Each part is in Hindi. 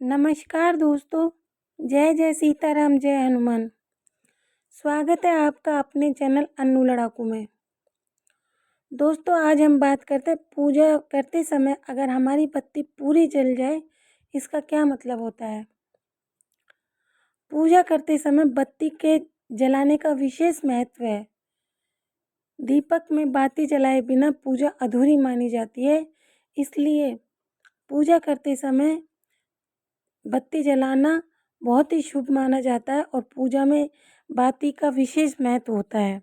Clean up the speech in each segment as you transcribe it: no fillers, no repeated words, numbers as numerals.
नमस्कार दोस्तों। जय जय सीताराम, जय हनुमान। स्वागत है आपका अपने चैनल अन्नू लड़ाकू में। दोस्तों, आज हम बात करते हैं पूजा करते समय अगर हमारी बत्ती पूरी जल जाए इसका क्या मतलब होता है। पूजा करते समय बत्ती के जलाने का विशेष महत्व है। दीपक में बाती जलाए बिना पूजा अधूरी मानी जाती है, इसलिए पूजा करते समय बत्ती जलाना बहुत ही शुभ माना जाता है और पूजा में बाती का विशेष महत्व होता है।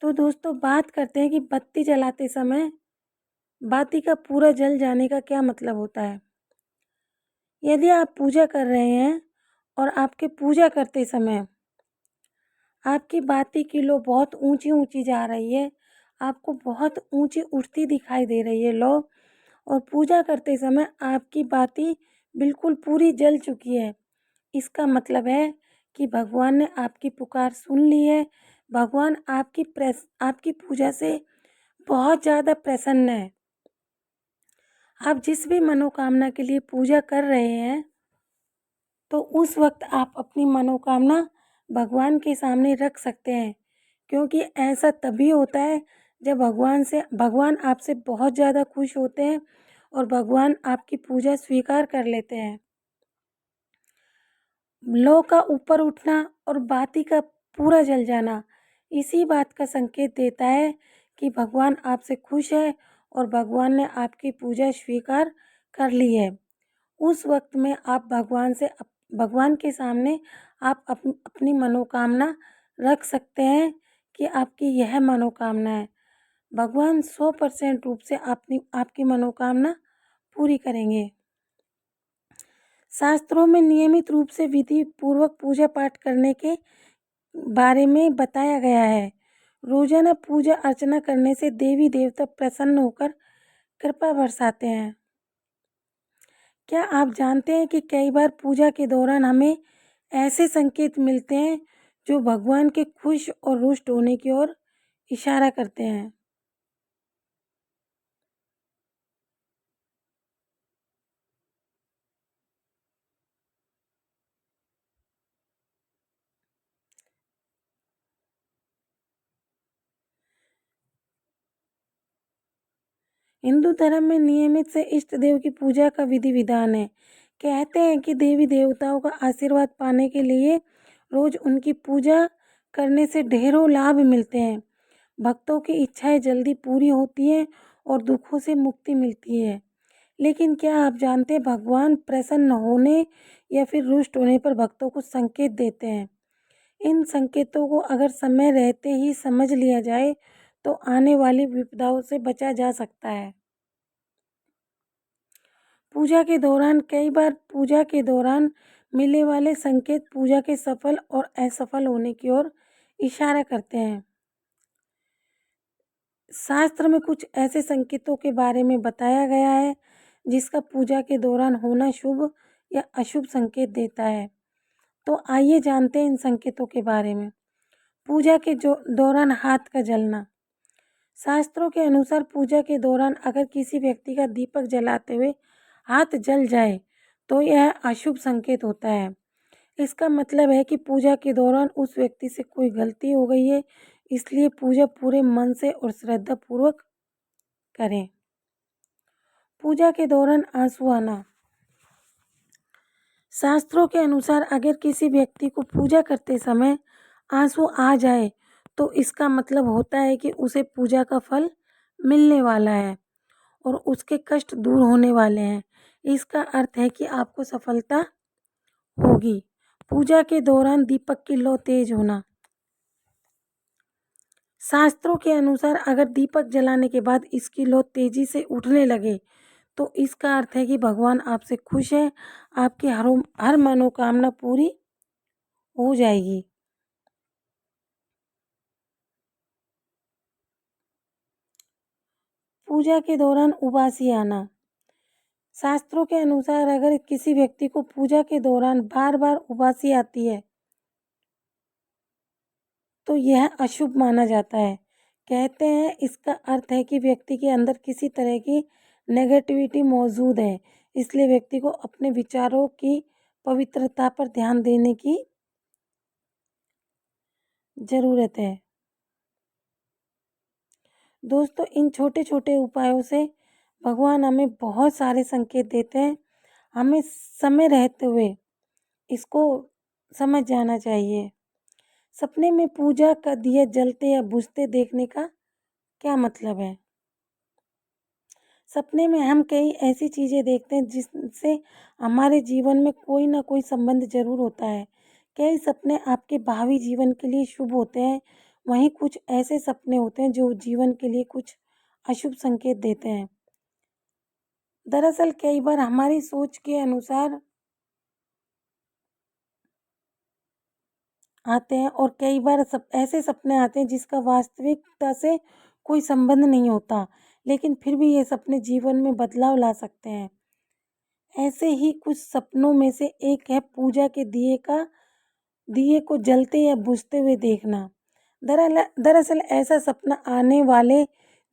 तो दोस्तों, बात करते हैं कि बत्ती जलाते समय बाती का पूरा जल जाने का क्या मतलब होता है। यदि आप पूजा कर रहे हैं और आपके पूजा करते समय आपकी बाती की लो बहुत ऊंची ऊंची जा रही है, आपको बहुत ऊंची उठती दिखाई दे रही है लो, और पूजा करते समय आपकी बाती बिल्कुल पूरी जल चुकी है, इसका मतलब है कि भगवान ने आपकी पुकार सुन ली है। भगवान आपकी पूजा से बहुत ज़्यादा प्रसन्न है। आप जिस भी मनोकामना के लिए पूजा कर रहे हैं तो उस वक्त आप अपनी मनोकामना भगवान के सामने रख सकते हैं, क्योंकि ऐसा तभी होता है जब भगवान आपसे बहुत ज़्यादा खुश होते हैं और भगवान आपकी पूजा स्वीकार कर लेते हैं। लौ का ऊपर उठना और बाती का पूरा जल जाना इसी बात का संकेत देता है कि भगवान आपसे खुश है और भगवान ने आपकी पूजा स्वीकार कर ली है। उस वक्त में आप भगवान के सामने आप अपनी मनोकामना रख सकते हैं कि आपकी यह मनोकामना है। भगवान 100% रूप से आपकी मनोकामना पूरी करेंगे। शास्त्रों में नियमित रूप से विधि पूर्वक पूजा पाठ करने के बारे में बताया गया है। रोजाना पूजा अर्चना करने से देवी देवता प्रसन्न होकर कृपा बरसाते हैं। क्या आप जानते हैं कि कई बार पूजा के दौरान हमें ऐसे संकेत मिलते हैं जो भगवान के खुश और रुष्ट होने की ओर इशारा करते हैं। हिंदू धर्म में नियमित से इष्ट देव की पूजा का विधि विधान है। कहते हैं कि देवी देवताओं का आशीर्वाद पाने के लिए रोज उनकी पूजा करने से ढेरों लाभ मिलते हैं। भक्तों की इच्छाएं जल्दी पूरी होती हैं और दुखों से मुक्ति मिलती है। लेकिन क्या आप जानते हैं, भगवान प्रसन्न होने या फिर रुष्ट होने पर भक्तों को संकेत देते हैं। इन संकेतों को अगर समय रहते ही समझ लिया जाए तो आने वाली विपदाओं से बचा जा सकता है। पूजा के दौरान मिलने वाले संकेत पूजा के सफल और असफल होने की ओर इशारा करते हैं। शास्त्र में कुछ ऐसे संकेतों के बारे में बताया गया है जिसका पूजा के दौरान होना शुभ या अशुभ संकेत देता है। तो आइए जानते हैं इन संकेतों के बारे में। पूजा के दौरान हाथ का जलना। शास्त्रों के अनुसार पूजा के दौरान अगर किसी व्यक्ति का दीपक जलाते हुए हाथ जल जाए तो यह अशुभ संकेत होता है। इसका मतलब है कि पूजा के दौरान उस व्यक्ति से कोई गलती हो गई है, इसलिए पूजा पूरे मन से और श्रद्धा पूर्वक करें। पूजा के दौरान आंसू आना। शास्त्रों के अनुसार अगर किसी व्यक्ति को पूजा करते समय आंसू आ जाए तो इसका मतलब होता है कि उसे पूजा का फल मिलने वाला है और उसके कष्ट दूर होने वाले हैं। इसका अर्थ है कि आपको सफलता होगी। पूजा के दौरान दीपक की लौ तेज होना। शास्त्रों के अनुसार अगर दीपक जलाने के बाद इसकी लौ तेजी से उठने लगे तो इसका अर्थ है कि भगवान आपसे खुश है, आपकी हर मनोकामना पूरी हो जाएगी। पूजा के दौरान उबासी आना। शास्त्रों के अनुसार अगर किसी व्यक्ति को पूजा के दौरान बार बार उबासी आती है तो यह अशुभ माना जाता है। कहते हैं इसका अर्थ है कि व्यक्ति के अंदर किसी तरह की नेगेटिविटी मौजूद है, इसलिए व्यक्ति को अपने विचारों की पवित्रता पर ध्यान देने की ज़रूरत है। दोस्तों, इन छोटे छोटे उपायों से भगवान हमें बहुत सारे संकेत देते हैं। हमें समय रहते हुए इसको समझ जाना चाहिए। सपने में पूजा का दिया जलते या बुझते देखने का क्या मतलब है? सपने में हम कई ऐसी चीज़ें देखते हैं जिससे हमारे जीवन में कोई ना कोई संबंध ज़रूर होता है। कई सपने आपके भावी जीवन के लिए शुभ होते हैं, वहीं कुछ ऐसे सपने होते हैं जो जीवन के लिए कुछ अशुभ संकेत देते हैं। दरअसल कई बार हमारी सोच के अनुसार आते हैं और कई बार ऐसे सपने आते हैं जिसका वास्तविकता से कोई संबंध नहीं होता, लेकिन फिर भी ये सपने जीवन में बदलाव ला सकते हैं। ऐसे ही कुछ सपनों में से एक है पूजा के दिए को जलते या बुझते हुए देखना। दरअसल ऐसा सपना आने वाले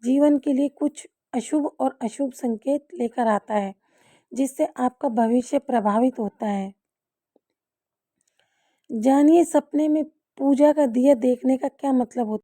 जीवन के लिए कुछ अशुभ और अशुभ संकेत लेकर आता है, जिससे आपका भविष्य प्रभावित होता है। जानिए सपने में पूजा का दिया देखने का क्या मतलब होता है।